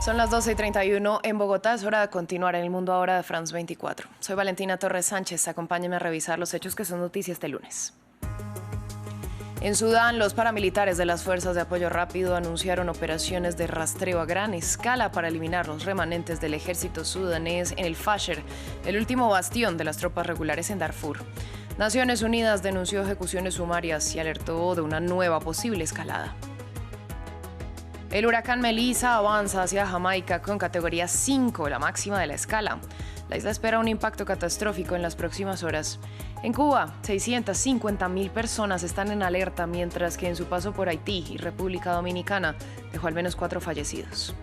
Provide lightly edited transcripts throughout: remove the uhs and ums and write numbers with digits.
Son las 12:31 en Bogotá. Es hora de continuar en el mundo ahora de France 24. Soy Valentina Torres Sánchez. Acompáñenme a revisar los hechos que son noticia este lunes. En Sudán, los paramilitares de las Fuerzas de Apoyo Rápido anunciaron operaciones de rastreo a gran escala para eliminar los remanentes del ejército sudanés en el Fasher, el último bastión de las tropas regulares en Darfur. Naciones Unidas denunció ejecuciones sumarias y alertó de una nueva posible escalada. El huracán Melissa avanza hacia Jamaica con categoría 5, la máxima de la escala. La isla espera un impacto catastrófico en las próximas horas. En Cuba, 650.000 personas están en alerta, mientras que en su paso por Haití y República Dominicana dejó al menos 4 fallecidos.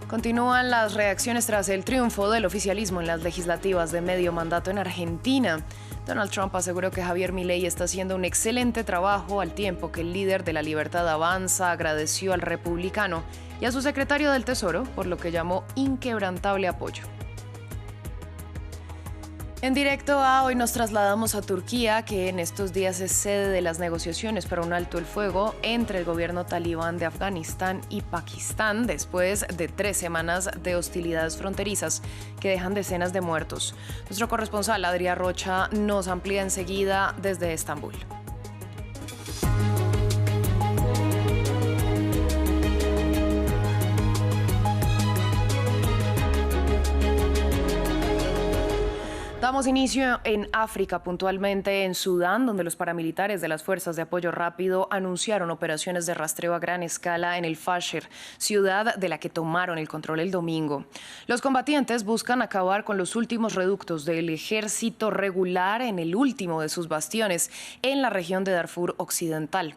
Continúan las reacciones tras el triunfo del oficialismo en las legislativas de medio mandato en Argentina. Donald Trump aseguró que Javier Milei está haciendo un excelente trabajo, al tiempo que el líder de La Libertad Avanza agradeció al republicano y a su secretario del Tesoro por lo que llamó inquebrantable apoyo. En directo a hoy nos trasladamos a Turquía, que en estos días es sede de las negociaciones para un alto el fuego entre el gobierno talibán de Afganistán y Pakistán, después de 3 semanas de hostilidades fronterizas que dejan decenas de muertos. Nuestro corresponsal Adrián Rocha nos amplía enseguida desde Estambul. Damos inicio en África, puntualmente en Sudán, donde los paramilitares de las Fuerzas de Apoyo Rápido anunciaron operaciones de rastreo a gran escala en el Fasher, ciudad de la que tomaron el control el domingo. Los combatientes buscan acabar con los últimos reductos del ejército regular en el último de sus bastiones en la región de Darfur Occidental.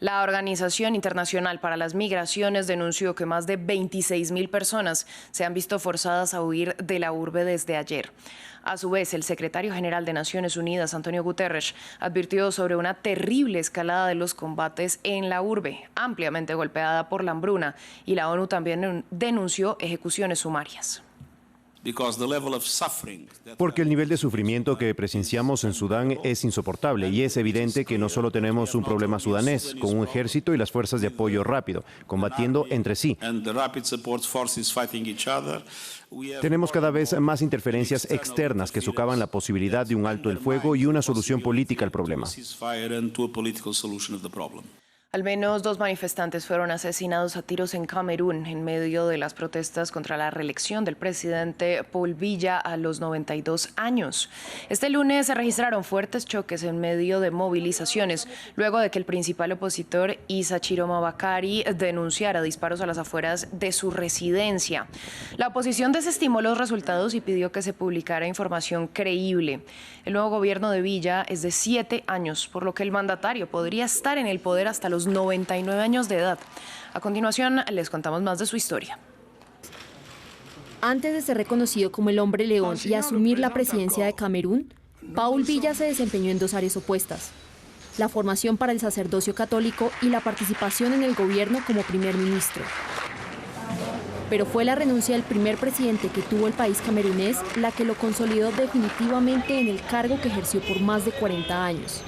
La Organización Internacional para las Migraciones denunció que más de 26.000 personas se han visto forzadas a huir de la urbe desde ayer. A su vez, el secretario general de Naciones Unidas, Antonio Guterres, advirtió sobre una terrible escalada de los combates en la urbe, ampliamente golpeada por la hambruna, y la ONU también denunció ejecuciones sumarias. Porque el nivel de sufrimiento que presenciamos en Sudán es insoportable y es evidente que no solo tenemos un problema sudanés, con un ejército y las fuerzas de apoyo rápido, combatiendo entre sí. Tenemos cada vez más interferencias externas que socavan la posibilidad de un alto el fuego y una solución política al problema. Al menos 2 manifestantes fueron asesinados a tiros en Camerún en medio de las protestas contra la reelección del presidente Paul Biya a los 92 años. Este lunes se registraron fuertes choques en medio de movilizaciones, luego de que el principal opositor, Issa Chiroma Bakari, denunciara disparos a las afueras de su residencia. La oposición desestimó los resultados y pidió que se publicara información creíble. El nuevo gobierno de Biya es de 7 años, por lo que el mandatario podría estar en el poder hasta los 99 años de edad. A continuación, les contamos más de su historia. Antes de ser reconocido como el hombre león y asumir la presidencia de Camerún, Paul Biya se desempeñó en 2 áreas opuestas: la formación para el sacerdocio católico y la participación en el gobierno como primer ministro. Pero fue la renuncia del primer presidente que tuvo el país camerunés la que lo consolidó definitivamente en el cargo que ejerció por más de 40 años.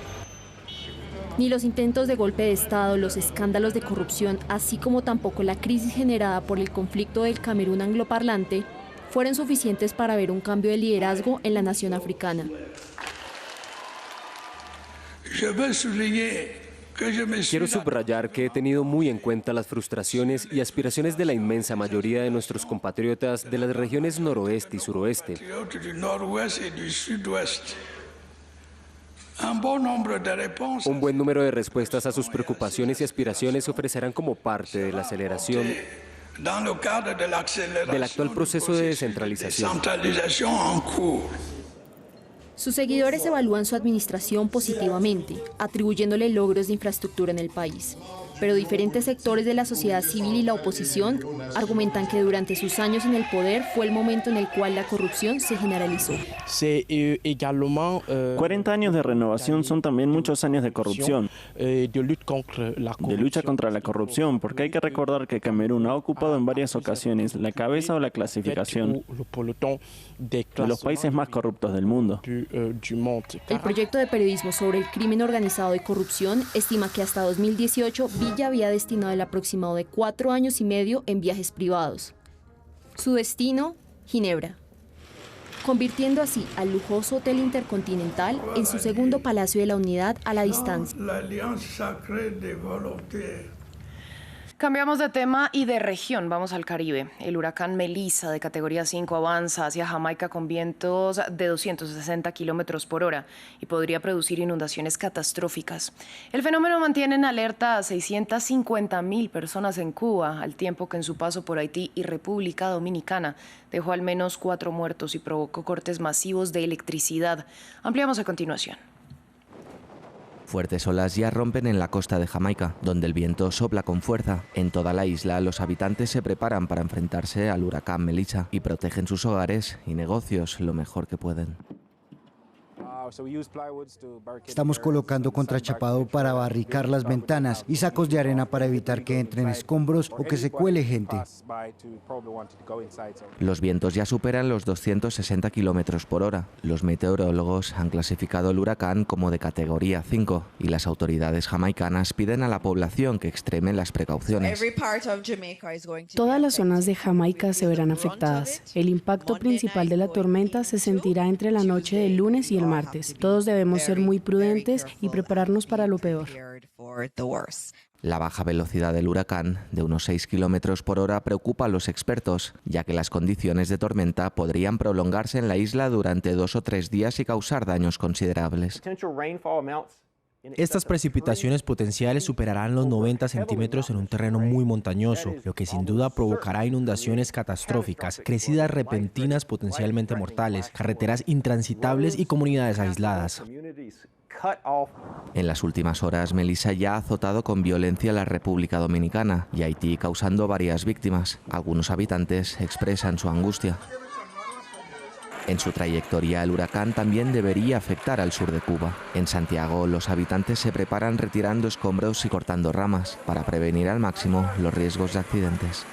Ni los intentos de golpe de Estado, los escándalos de corrupción, así como tampoco la crisis generada por el conflicto del Camerún angloparlante, fueron suficientes para ver un cambio de liderazgo en la nación africana. Quiero subrayar que he tenido muy en cuenta las frustraciones y aspiraciones de la inmensa mayoría de nuestros compatriotas de las regiones noroeste y suroeste. Un buen número de respuestas a sus preocupaciones y aspiraciones se ofrecerán como parte de la aceleración del actual proceso de descentralización. Sus seguidores evalúan su administración positivamente, atribuyéndole logros de infraestructura en el país. Pero diferentes sectores de la sociedad civil y la oposición argumentan que durante sus años en el poder fue el momento en el cual la corrupción se generalizó. 40 años de renovación son también muchos años de corrupción, de lucha contra la corrupción, porque hay que recordar que Camerún ha ocupado en varias ocasiones la cabeza o la clasificación de los países más corruptos del mundo. El proyecto de periodismo sobre el crimen organizado y corrupción estima que hasta 2018 Villa había destinado el aproximado de 4 años y medio en viajes privados. Su destino, Ginebra, convirtiendo así al lujoso Hotel Intercontinental en su segundo Palacio de la Unidad a la distancia. Cambiamos de tema y de región, vamos al Caribe. El huracán Melissa de categoría 5 avanza hacia Jamaica con vientos de 260 kilómetros por hora y podría producir inundaciones catastróficas. El fenómeno mantiene en alerta a 650.000 personas en Cuba, al tiempo que en su paso por Haití y República Dominicana dejó al menos 4 muertos y provocó cortes masivos de electricidad. Ampliamos a continuación. Fuertes olas ya rompen en la costa de Jamaica, donde el viento sopla con fuerza. En toda la isla, los habitantes se preparan para enfrentarse al huracán Melissa y protegen sus hogares y negocios lo mejor que pueden. Estamos colocando contrachapado para barricar las ventanas y sacos de arena para evitar que entren escombros o que se cuele gente. Los vientos ya superan los 260 kilómetros por hora. Los meteorólogos han clasificado el huracán como de categoría 5 y las autoridades jamaicanas piden a la población que extreme las precauciones. Todas las zonas de Jamaica se verán afectadas. El impacto principal de la tormenta se sentirá entre la noche del lunes y el martes. Todos debemos ser muy prudentes y prepararnos para lo peor. La baja velocidad del huracán, de unos 6 kilómetros por hora, preocupa a los expertos, ya que las condiciones de tormenta podrían prolongarse en la isla durante 2 o 3 días y causar daños considerables. Estas precipitaciones potenciales superarán los 90 centímetros en un terreno muy montañoso, lo que sin duda provocará inundaciones catastróficas, crecidas repentinas potencialmente mortales, carreteras intransitables y comunidades aisladas. En las últimas horas, Melissa ya ha azotado con violencia la República Dominicana y Haití, causando varias víctimas. Algunos habitantes expresan su angustia. En su trayectoria, el huracán también debería afectar al sur de Cuba. En Santiago, los habitantes se preparan retirando escombros y cortando ramas para prevenir al máximo los riesgos de accidentes.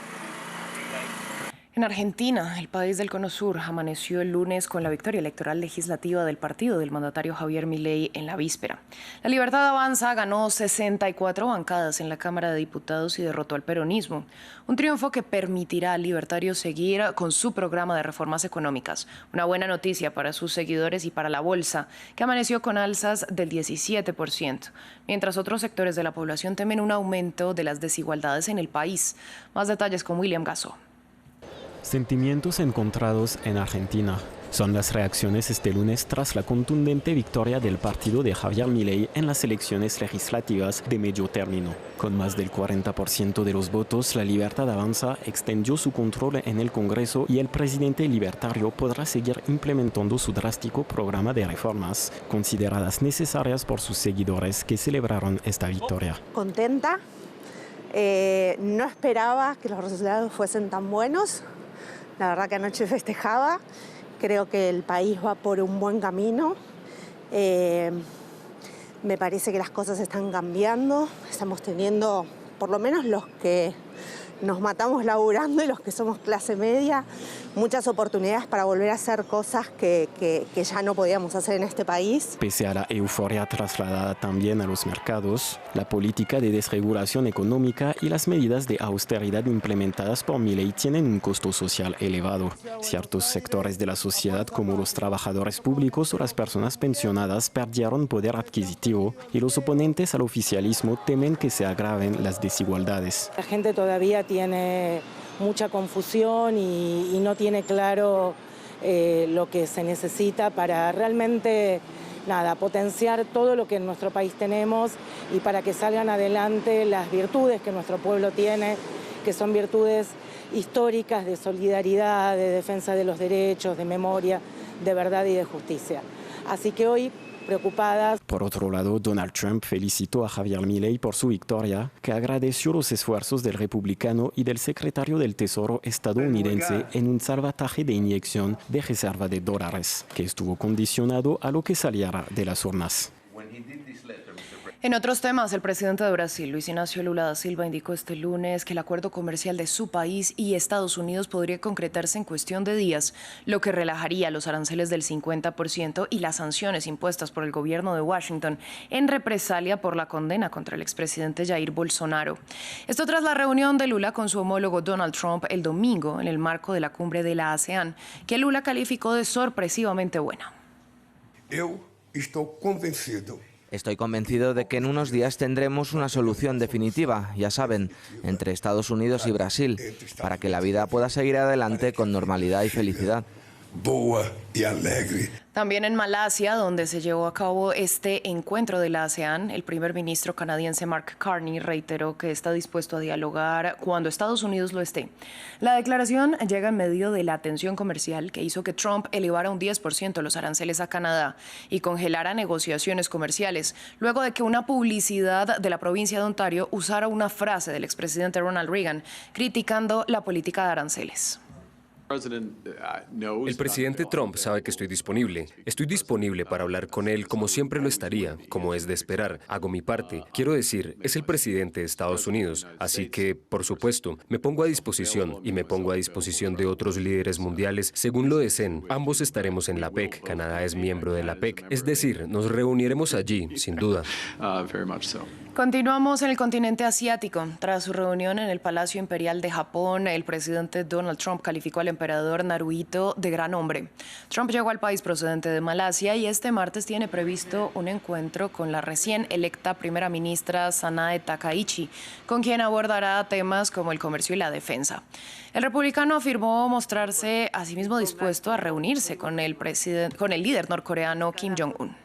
En Argentina, el país del Cono Sur, amaneció el lunes con la victoria electoral legislativa del partido del mandatario Javier Milei en la víspera. La Libertad Avanza ganó 64 bancadas en la Cámara de Diputados y derrotó al peronismo. Un triunfo que permitirá al libertario seguir con su programa de reformas económicas. Una buena noticia para sus seguidores y para la bolsa, que amaneció con alzas del 17%, mientras otros sectores de la población temen un aumento de las desigualdades en el país. Más detalles con William Gasso. Sentimientos encontrados en Argentina. Son las reacciones este lunes tras la contundente victoria del partido de Javier Milei en las elecciones legislativas de medio término. Con más del 40% de los votos, la Libertad Avanza extendió su control en el Congreso y el presidente libertario podrá seguir implementando su drástico programa de reformas, consideradas necesarias por sus seguidores que celebraron esta victoria. Contenta, no esperaba que los resultados fuesen tan buenos. La verdad que anoche festejaba, creo que el país va por un buen camino, me parece que las cosas están cambiando, estamos teniendo, por lo menos los que nos matamos laburando y los que somos clase media, muchas oportunidades para volver a hacer cosas que ya no podíamos hacer en este país. Pese a la euforia trasladada también a los mercados, la política de desregulación económica y las medidas de austeridad implementadas por Milei tienen un costo social elevado. Ciertos sectores de la sociedad, como los trabajadores públicos o las personas pensionadas, perdieron poder adquisitivo y los oponentes al oficialismo temen que se agraven las desigualdades. La gente todavía tiene mucha confusión y no tiene claro lo que se necesita para realmente potenciar todo lo que en nuestro país tenemos y para que salgan adelante las virtudes que nuestro pueblo tiene, que son virtudes históricas de solidaridad, de defensa de los derechos, de memoria, de verdad y de justicia. Así que hoy, preocupadas. Por otro lado, Donald Trump felicitó a Javier Milei por su victoria, que agradeció los esfuerzos del republicano y del secretario del Tesoro estadounidense en un salvataje de inyección de reserva de dólares, que estuvo condicionado a lo que saliera de las urnas. En otros temas, el presidente de Brasil, Luis Ignacio Lula da Silva, indicó este lunes que el acuerdo comercial de su país y Estados Unidos podría concretarse en cuestión de días, lo que relajaría los aranceles del 50% y las sanciones impuestas por el gobierno de Washington en represalia por la condena contra el expresidente Jair Bolsonaro. Esto tras la reunión de Lula con su homólogo Donald Trump el domingo en el marco de la cumbre de la ASEAN, que Lula calificó de sorpresivamente buena. Estoy convencido de que en unos días tendremos una solución definitiva, ya saben, entre Estados Unidos y Brasil, para que la vida pueda seguir adelante con normalidad y felicidad. También en Malasia, donde se llevó a cabo este encuentro de la ASEAN, el primer ministro canadiense Mark Carney reiteró que está dispuesto a dialogar cuando Estados Unidos lo esté. La declaración llega en medio de la tensión comercial que hizo que Trump elevara un 10% los aranceles a Canadá y congelara negociaciones comerciales, luego de que una publicidad de la provincia de Ontario usara una frase del expresidente Ronald Reagan criticando la política de aranceles. El presidente Trump sabe que estoy disponible. Estoy disponible para hablar con él como siempre lo estaría, como es de esperar. Hago mi parte. Quiero decir, es el presidente de Estados Unidos. Así que, por supuesto, me pongo a disposición y me pongo a disposición de otros líderes mundiales según lo deseen. Ambos estaremos en la PEC. Canadá es miembro de la PEC. Es decir, nos reuniremos allí, sin duda. Continuamos en el continente asiático. Tras su reunión en el Palacio Imperial de Japón, el presidente Donald Trump calificó al emperador Naruhito de gran hombre. Trump llegó al país procedente de Malasia y este martes tiene previsto un encuentro con la recién electa primera ministra Sanae Takaichi, con quien abordará temas como el comercio y la defensa. El republicano afirmó mostrarse asimismo dispuesto a reunirse con el líder norcoreano Kim Jong-un.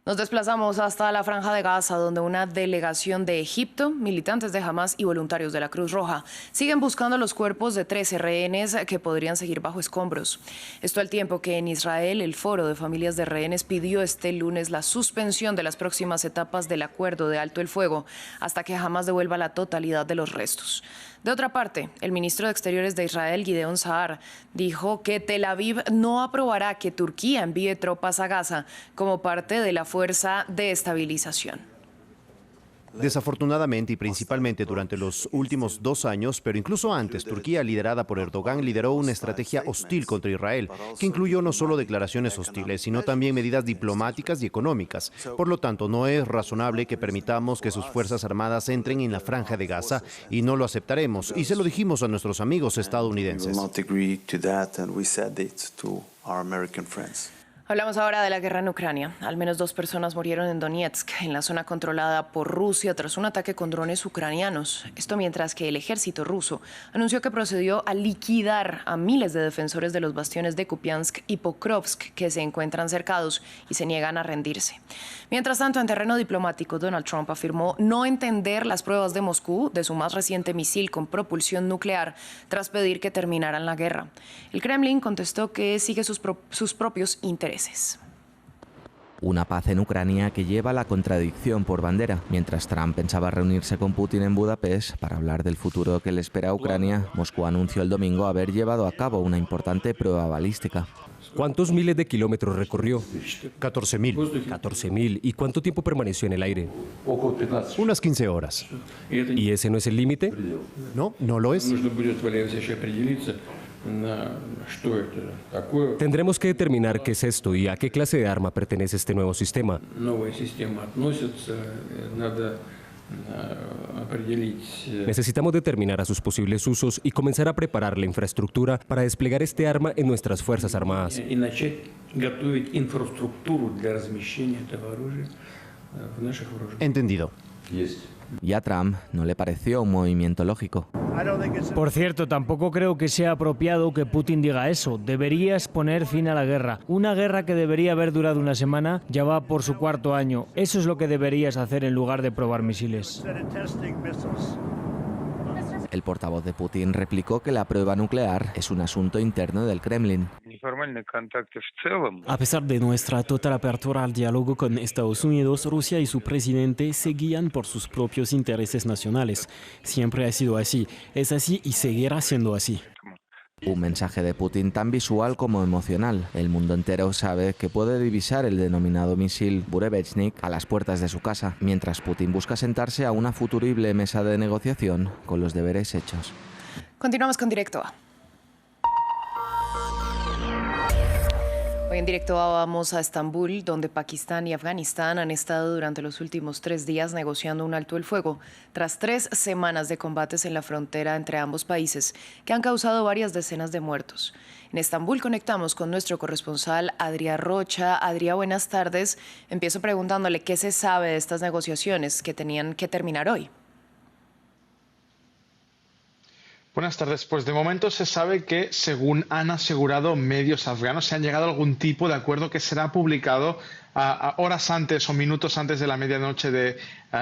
Nos desplazamos hasta la Franja de Gaza, donde una delegación de Egipto, militantes de Hamas y voluntarios de la Cruz Roja siguen buscando los cuerpos de 13 rehenes que podrían seguir bajo escombros. Esto al tiempo que en Israel el Foro de Familias de Rehenes pidió este lunes la suspensión de las próximas etapas del acuerdo de alto el fuego hasta que Hamas devuelva la totalidad de los restos. De otra parte, el ministro de Exteriores de Israel, Gideon Sa'ar, dijo que Tel Aviv no aprobará que Turquía envíe tropas a Gaza como parte de la fuerza de estabilización. Desafortunadamente y principalmente durante los últimos 2 años, pero incluso antes, Turquía, liderada por Erdogan, lideró una estrategia hostil contra Israel, que incluyó no solo declaraciones hostiles, sino también medidas diplomáticas y económicas. Por lo tanto, no es razonable que permitamos que sus fuerzas armadas entren en la Franja de Gaza y no lo aceptaremos. Y se lo dijimos a nuestros amigos estadounidenses. Hablamos ahora de la guerra en Ucrania. Al menos 2 personas murieron en Donetsk, en la zona controlada por Rusia, tras un ataque con drones ucranianos. Esto mientras que el ejército ruso anunció que procedió a liquidar a miles de defensores de los bastiones de Kupiansk y Pokrovsk, que se encuentran cercados y se niegan a rendirse. Mientras tanto, en terreno diplomático, Donald Trump afirmó no entender las pruebas de Moscú de su más reciente misil con propulsión nuclear, tras pedir que terminaran la guerra. El Kremlin contestó que sigue sus propios intereses. Una paz en Ucrania que lleva la contradicción por bandera. Mientras Trump pensaba reunirse con Putin en Budapest para hablar del futuro que le espera a Ucrania, Moscú anunció el domingo haber llevado a cabo una importante prueba balística. ¿Cuántos miles de kilómetros recorrió? 14.000. 14.000. ¿Y cuánto tiempo permaneció en el aire? Unas 15 horas. ¿Y ese no es el límite? No, no lo es. Tendremos que determinar qué es esto y a qué clase de arma pertenece este nuevo sistema. Necesitamos determinar a sus posibles usos y comenzar a preparar la infraestructura para desplegar este arma en nuestras Fuerzas Armadas. Entendido. Y a Trump no le pareció un movimiento lógico. Por cierto, tampoco creo que sea apropiado que Putin diga eso. Deberías poner fin a la guerra. Una guerra que debería haber durado una semana ya va por su 4º año. Eso es lo que deberías hacer en lugar de probar misiles. El portavoz de Putin replicó que la prueba nuclear es un asunto interno del Kremlin. A pesar de nuestra total apertura al diálogo con Estados Unidos, Rusia y su presidente se guían por sus propios intereses nacionales. Siempre ha sido así, es así y seguirá siendo así. Un mensaje de Putin tan visual como emocional. El mundo entero sabe que puede divisar el denominado misil Burevestnik a las puertas de su casa, mientras Putin busca sentarse a una futurible mesa de negociación con los deberes hechos. Continuamos con Directo A. Hoy en Directo A vamos a Estambul, donde Pakistán y Afganistán han estado durante los últimos 3 días negociando un alto el fuego, tras 3 semanas de combates en la frontera entre ambos países, que han causado varias decenas de muertos. En Estambul conectamos con nuestro corresponsal Adrià Rocha. Adrià, buenas tardes. Empiezo preguntándole qué se sabe de estas negociaciones que tenían que terminar hoy. Buenas tardes. Pues de momento se sabe que, según han asegurado medios afganos, se han llegado a algún tipo de acuerdo que será publicado a horas antes o minutos antes de la medianoche de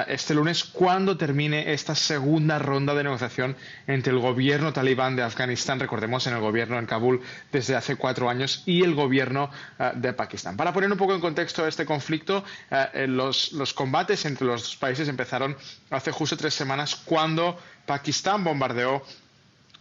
este lunes, cuando termine esta segunda ronda de negociación entre el gobierno talibán de Afganistán, recordemos, en el gobierno en Kabul desde hace 4 años, y el gobierno de Pakistán. Para poner un poco en contexto este conflicto, los combates entre los dos países empezaron hace justo 3 semanas, cuando Pakistán bombardeó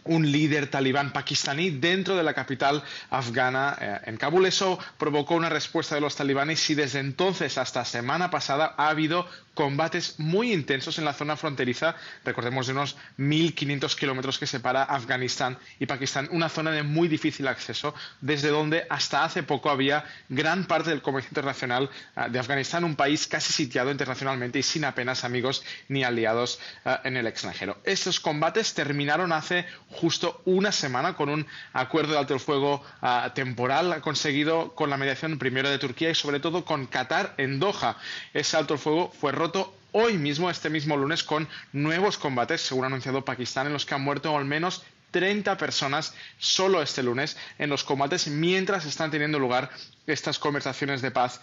un líder talibán pakistaní dentro de la capital afgana, en Kabul. Eso provocó una respuesta de los talibanes y desde entonces hasta semana pasada ha habido combates muy intensos en la zona fronteriza, recordemos, de unos 1.500 kilómetros que separa Afganistán y Pakistán, una zona de muy difícil acceso, desde donde hasta hace poco había gran parte del comercio internacional de Afganistán, un país casi sitiado internacionalmente y sin apenas amigos ni aliados en el extranjero. Estos combates terminaron hace justo una semana con un acuerdo de alto el fuego temporal conseguido con la mediación primero de Turquía y sobre todo con Qatar en Doha. Ese alto el fuego fue roto hoy mismo, este mismo lunes, con nuevos combates, según ha anunciado Pakistán, en los que han muerto al menos 30 personas solo este lunes en los combates, mientras están teniendo lugar estas conversaciones de paz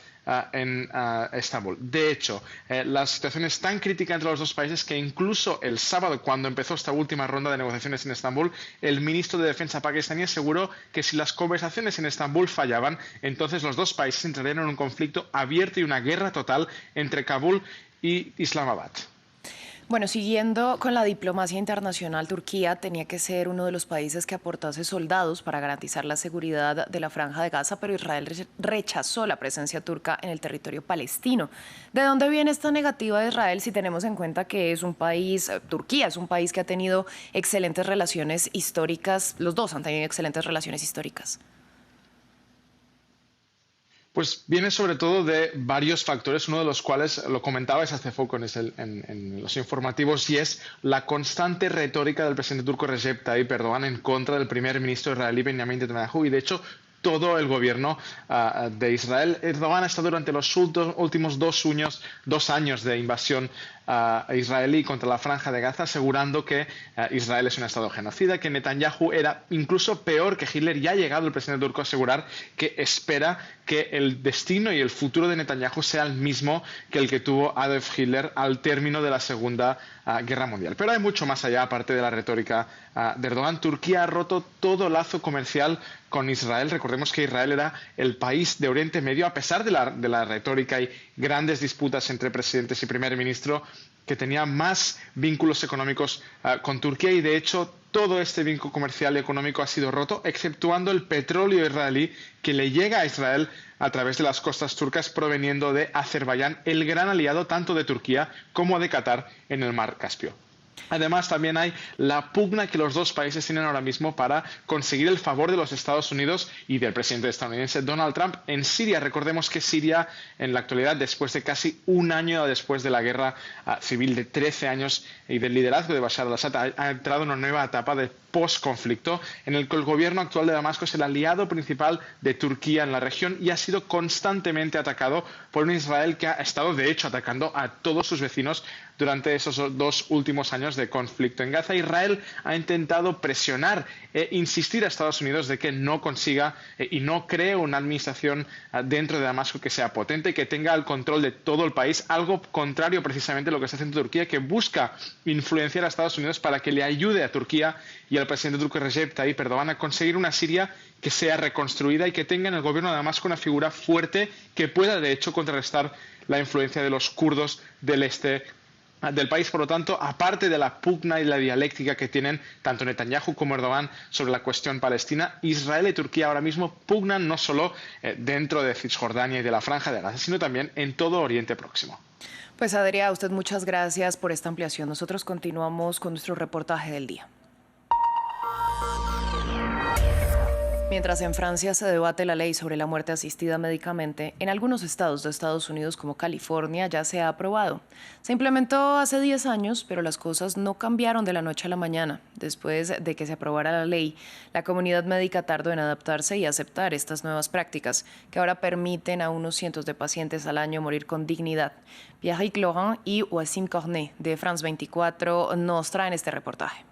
en Estambul. De hecho, la situación es tan crítica entre los dos países que incluso el sábado, cuando empezó esta última ronda de negociaciones en Estambul, el ministro de Defensa pakistaní aseguró que si las conversaciones en Estambul fallaban, entonces los dos países entrarían en un conflicto abierto y una guerra total entre Kabul y Islamabad. Bueno, siguiendo con la diplomacia internacional, Turquía tenía que ser uno de los países que aportase soldados para garantizar la seguridad de la Franja de Gaza, pero Israel rechazó la presencia turca en el territorio palestino. ¿De dónde viene esta negativa de Israel si tenemos en cuenta que es un país, Turquía es un país que ha tenido excelentes relaciones históricas, los dos han tenido excelentes relaciones históricas? Pues viene sobre todo de varios factores, uno de los cuales lo comentabais hace poco en los informativos, y es la constante retórica del presidente turco Recep Tayyip Erdogan en contra del primer ministro israelí Benjamin Netanyahu y de hecho todo el gobierno de Israel. Erdogan ha estado durante los últimos 2 años de invasión israelí contra la Franja de Gaza, asegurando que Israel es un estado genocida, que Netanyahu era incluso peor que Hitler, y ha llegado el presidente turco a asegurar que espera que el destino y el futuro de Netanyahu sea el mismo que el que tuvo Adolf Hitler al término de la Segunda Guerra Mundial. Pero hay mucho más allá, aparte de la retórica de Erdogan. Turquía ha roto todo lazo comercial con Israel. Recordemos que Israel era el país de Oriente Medio, a pesar de la retórica y grandes disputas entre presidentes y primer ministro, que tenía más vínculos económicos con Turquía, y de hecho todo este vínculo comercial y económico ha sido roto, exceptuando el petróleo israelí que le llega a Israel a través de las costas turcas proveniendo de Azerbaiyán, el gran aliado tanto de Turquía como de Qatar en el mar Caspio. Además, también hay la pugna que los dos países tienen ahora mismo para conseguir el favor de los Estados Unidos y del presidente estadounidense Donald Trump en Siria. Recordemos que Siria, en la actualidad, después de casi un año después de la guerra civil de 13 años y del liderazgo de Bashar al-Assad, ha entrado en una nueva etapa de post-conflicto en el que el gobierno actual de Damasco es el aliado principal de Turquía en la región y ha sido constantemente atacado por un Israel que ha estado, de hecho, atacando a todos sus vecinos durante esos 2 últimos años de conflicto en Gaza. Israel ha intentado presionar e insistir a Estados Unidos de que no consiga y no cree una administración dentro de Damasco que sea potente, que tenga el control de todo el país, algo contrario precisamente a lo que está haciendo Turquía, que busca influenciar a Estados Unidos para que le ayude a Turquía y al presidente turco Recep Tayyip Erdogan a conseguir una Siria que sea reconstruida y que tenga en el gobierno de Damasco una figura fuerte que pueda, de hecho, contrarrestar la influencia de los kurdos del este del país. Por lo tanto, aparte de la pugna y la dialéctica que tienen tanto Netanyahu como Erdogan sobre la cuestión palestina, Israel y Turquía ahora mismo pugnan no solo dentro de Cisjordania y de la Franja de Gaza, sino también en todo Oriente Próximo. Pues Adrià, a usted muchas gracias por esta ampliación. Nosotros continuamos con nuestro reportaje del día. Mientras en Francia se debate la ley sobre la muerte asistida médicamente, en algunos estados de Estados Unidos como California ya se ha aprobado. Se implementó hace 10 años, pero las cosas no cambiaron de la noche a la mañana. Después de que se aprobara la ley, la comunidad médica tardó en adaptarse y aceptar estas nuevas prácticas, que ahora permiten a unos cientos de pacientes al año morir con dignidad. Pierrick Laurent y Wassim Cornet de France 24 nos traen este reportaje.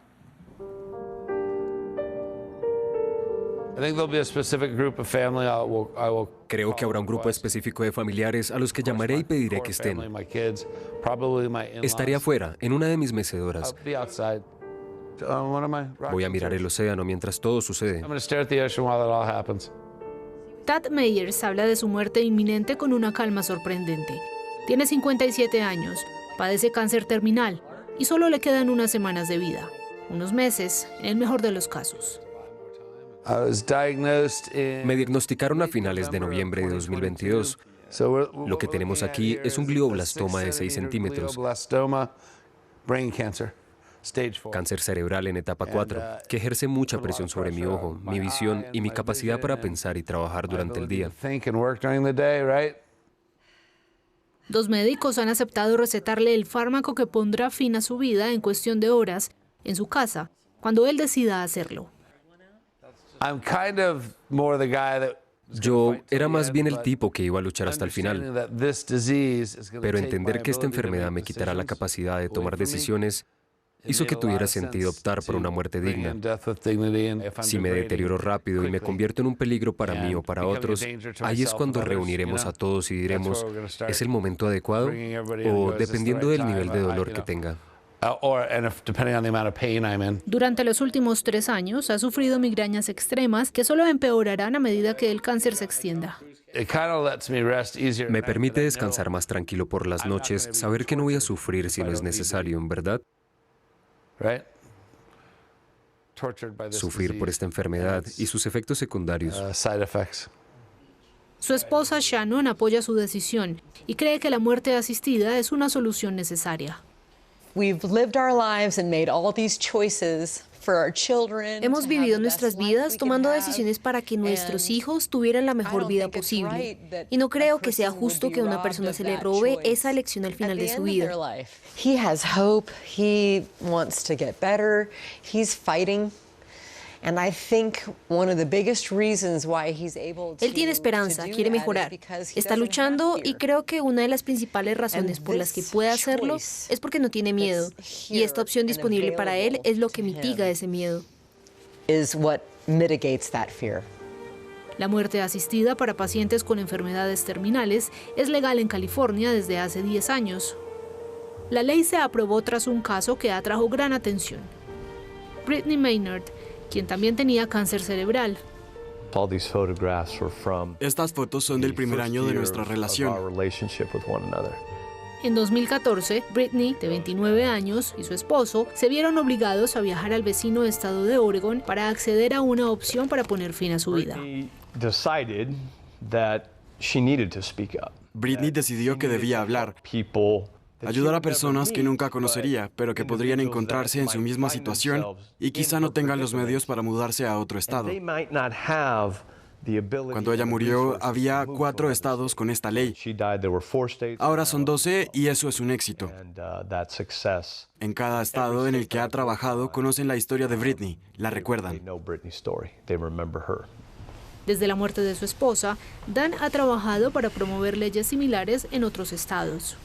Creo que habrá un grupo específico de familiares a los que llamaré y pediré que estén. Estaré afuera, en una de mis mecedoras. Voy a mirar el océano mientras todo sucede. Tad Meyers habla de su muerte inminente con una calma sorprendente. Tiene 57 años, padece cáncer terminal y solo le quedan unas semanas de vida. Unos meses, en el mejor de los casos. Me diagnosticaron a finales de noviembre de 2022. Lo que tenemos aquí es un glioblastoma de 6 centímetros. Cáncer cerebral en etapa 4, que ejerce mucha presión sobre mi ojo, mi visión y mi capacidad para pensar y trabajar durante el día. 2 médicos han aceptado recetarle el fármaco que pondrá fin a su vida en cuestión de horas en su casa, cuando él decida hacerlo. Yo era más bien el tipo que iba a luchar hasta el final, pero entender que esta enfermedad me quitará la capacidad de tomar decisiones hizo que tuviera sentido optar por una muerte digna. Si me deterioro rápido y me convierto en un peligro para mí o para otros, ahí es cuando reuniremos a todos y diremos, ¿es el momento adecuado? O dependiendo del nivel de dolor que tenga. Durante los últimos 3 años ha sufrido migrañas extremas que solo empeorarán a medida que el cáncer se extienda. Me permite descansar más tranquilo por las noches, saber que no voy a sufrir si no es necesario, ¿verdad? Sufrir por esta enfermedad y sus efectos secundarios. Su esposa Shannon apoya su decisión y cree que la muerte asistida es una solución necesaria. Hemos vivido nuestras vidas tomando decisiones para que nuestros hijos tuvieran la mejor vida posible. Y no creo que sea justo que a una persona se le robe esa elección al final de su vida. Él tiene esperanza, quiere mejorar, está luchando y creo que una de las principales razones por las que puede hacerlo es porque no tiene miedo. Y esta opción disponible para él es lo que mitiga ese miedo. La muerte asistida para pacientes con enfermedades terminales es legal en California desde hace 10 años. La ley se aprobó tras un caso que atrajo gran atención. Brittany Maynard, quien también tenía cáncer cerebral. Estas fotos son del primer año de nuestra relación. En 2014, Brittany, de 29 años, y su esposo se vieron obligados a viajar al vecino estado de Oregon para acceder a una opción para poner fin a su vida. Brittany decidió que debía hablar. Ayudar a personas que nunca conocería, pero que podrían encontrarse en su misma situación y quizá no tengan los medios para mudarse a otro estado. Cuando ella murió, había 4 estados con esta ley. Ahora son 12 y eso es un éxito. En cada estado en el que ha trabajado, conocen la historia de Brittany, la recuerdan. Desde la muerte de su esposa, Dan ha trabajado para promover leyes similares en otros estados.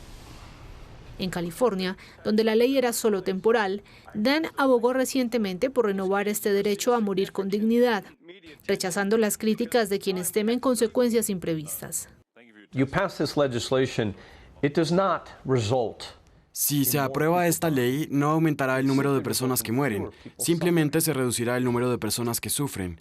En California, donde la ley era solo temporal, Dan abogó recientemente por renovar este derecho a morir con dignidad, rechazando las críticas de quienes temen consecuencias imprevistas. Si se aprueba esta ley, no aumentará el número de personas que mueren, simplemente se reducirá el número de personas que sufren.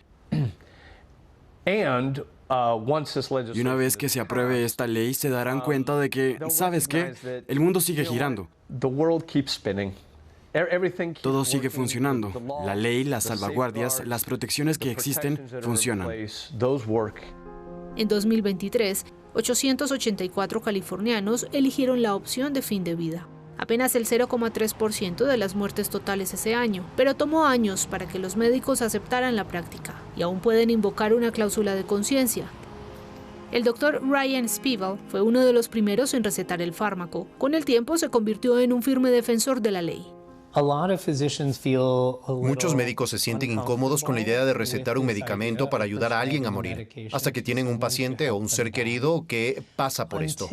Y una vez que se apruebe esta ley, se darán cuenta de que, ¿sabes qué? El mundo sigue girando. Todo sigue funcionando. La ley, las salvaguardias, las protecciones que existen funcionan. En 2023, 884 californianos eligieron la opción de fin de vida. Apenas el 0,3% de las muertes totales ese año, pero tomó años para que los médicos aceptaran la práctica y aún pueden invocar una cláusula de conciencia. El doctor Ryan Spiegel fue uno de los primeros en recetar el fármaco. Con el tiempo se convirtió en un firme defensor de la ley. Muchos médicos se sienten incómodos con la idea de recetar un medicamento para ayudar a alguien a morir, hasta que tienen un paciente o un ser querido que pasa por esto.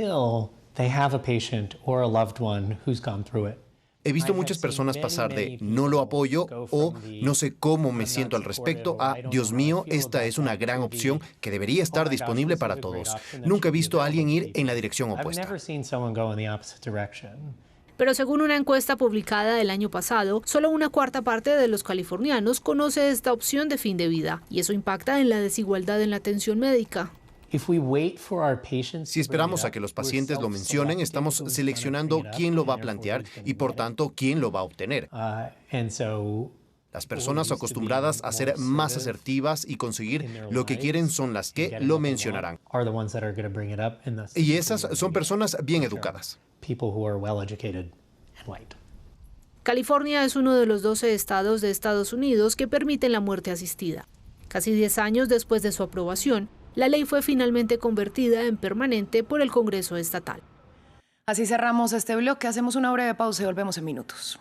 He visto muchas personas pasar de no lo apoyo o no sé cómo me siento al respecto a Dios mío, esta es una gran opción que debería estar disponible para todos. Nunca he visto a alguien ir en la dirección opuesta. Pero según una encuesta publicada el año pasado, solo una cuarta parte de los californianos conoce esta opción de fin de vida, y eso impacta en la desigualdad en la atención médica. Si esperamos a que los pacientes lo mencionen, estamos seleccionando quién lo va a plantear y, por tanto, quién lo va a obtener. Las personas acostumbradas a ser más asertivas y conseguir lo que quieren son las que lo mencionarán. Y esas son personas bien educadas. California es uno de los 12 estados de Estados Unidos que permiten la muerte asistida. Casi 10 años después de su aprobación, la ley fue finalmente convertida en permanente por el Congreso estatal. Así cerramos este bloque, hacemos una breve pausa y volvemos en minutos.